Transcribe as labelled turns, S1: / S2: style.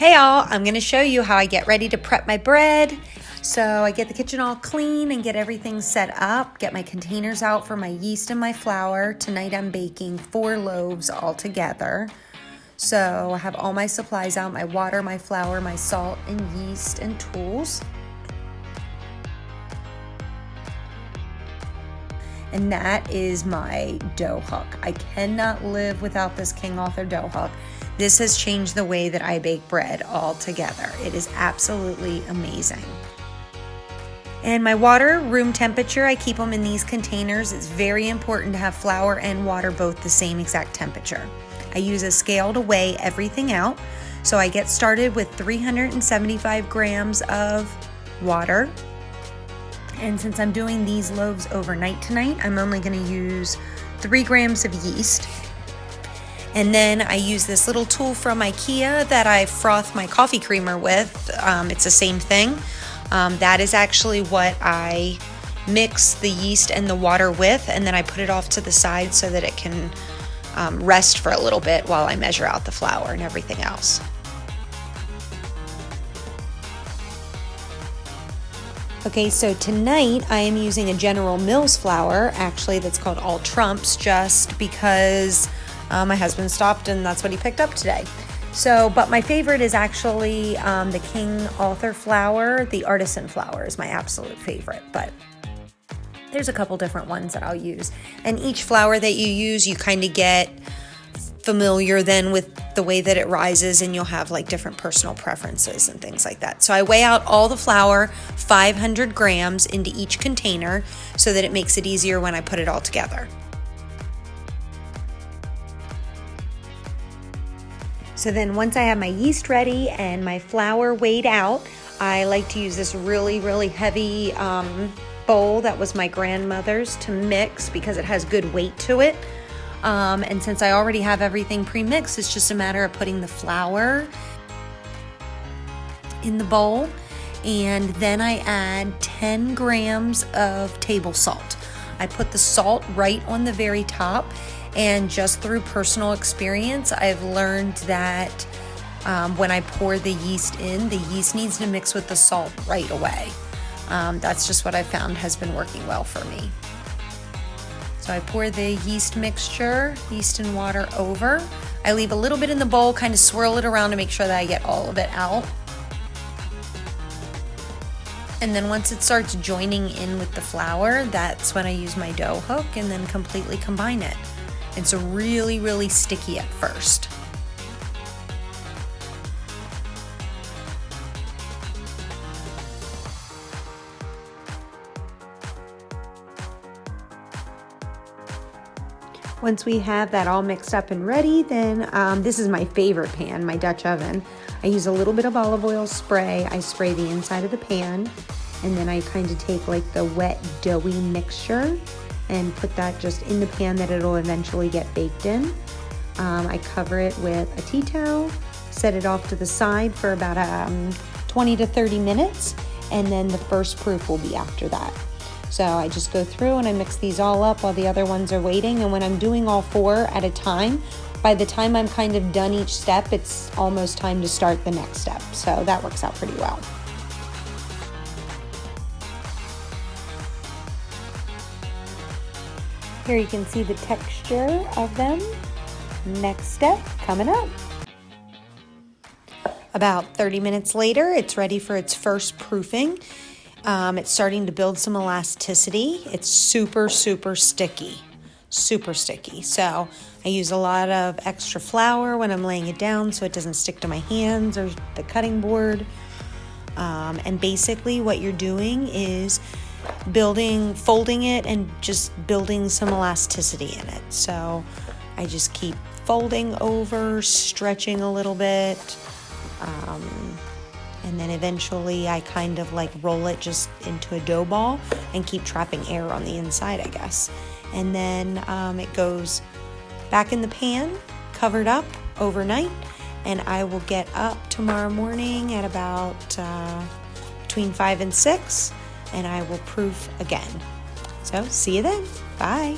S1: Hey all, I'm going to show you how I get ready to prep my bread. So I get the kitchen all clean and get everything set up, get my containers out for my yeast and my flour. Tonight I'm baking 4 loaves all together. So I have all my supplies out, my water, my flour, my salt and yeast and tools. And that is my dough hook. I cannot live without this King Arthur dough hook. This has changed the way that I bake bread altogether. It is absolutely amazing. And my water, room temperature, I keep them in these containers. It's very important to have flour and water both the same exact temperature. I use a scale to weigh everything out. So I get started with 375 grams of water. And since I'm doing these loaves overnight tonight, I'm only going to use 3 grams of yeast. And then I use this little tool from IKEA that I froth my coffee creamer with. It's the same thing. That is actually what I mix the yeast and the water with, and then I put it off to the side so that it can rest for a little bit while I measure out the flour and everything else. Okay, so tonight I am using a General Mills flour, actually that's called All Trumps, just because my husband stopped and that's what he picked up today. So, but my favorite is actually the King Arthur flour. The artisan flour is my absolute favorite, but there's a couple different ones that I'll use. And each flour that you use, you kind of get familiar then with the way that it rises, and you'll have like different personal preferences and things like that. So I weigh out all the flour, 500 grams into each container so that it makes it easier when I put it all together. So then once I have my yeast ready and my flour weighed out, I like to use this really heavy bowl that was my grandmother's to mix because it has good weight to it. And since I already have everything pre-mixed, it's just a matter of putting the flour in the bowl, and then I add 10 grams of table salt. I put the salt right on the very top, and just through personal experience, I've learned that when I pour the yeast in, the yeast needs to mix with the salt right away. That's just what I found has been working well for me. So I pour the yeast mixture, yeast and water over. I leave a little bit in the bowl, kind of swirl it around to make sure that I get all of it out. And then once it starts joining in with the flour, that's when I use my dough hook and then completely combine it. It's really sticky at first. Once we have that all mixed up and ready, then this is my favorite pan, my Dutch oven. I use a little bit of olive oil spray. I spray the inside of the pan, and then I kind of take like the wet doughy mixture and put that just in the pan that it'll eventually get baked in. I cover it with a tea towel, set it off to the side for about 20 to 30 minutes, and then the first proof will be after that. So I just go through and I mix these all up while the other ones are waiting. And when I'm doing all 4 at a time, by the time I'm kind of done each step, it's almost time to start the next step. So that works out pretty well. Here you can see the texture of them. Next step coming up. About 30 minutes later, it's ready for its first proofing. It's starting to build some elasticity. It's super sticky, super sticky. So I use a lot of extra flour when I'm laying it down so it doesn't stick to my hands or the cutting board. And basically what you're doing is folding it and just building some elasticity in it. So I just keep folding over, stretching a little bit. And then eventually I kind of like roll it just into a dough ball and keep trapping air on the inside, I guess. And then it goes back in the pan, covered up overnight, and I will get up tomorrow morning at about between 5 and 6, and I will proof again. So see you then. Bye.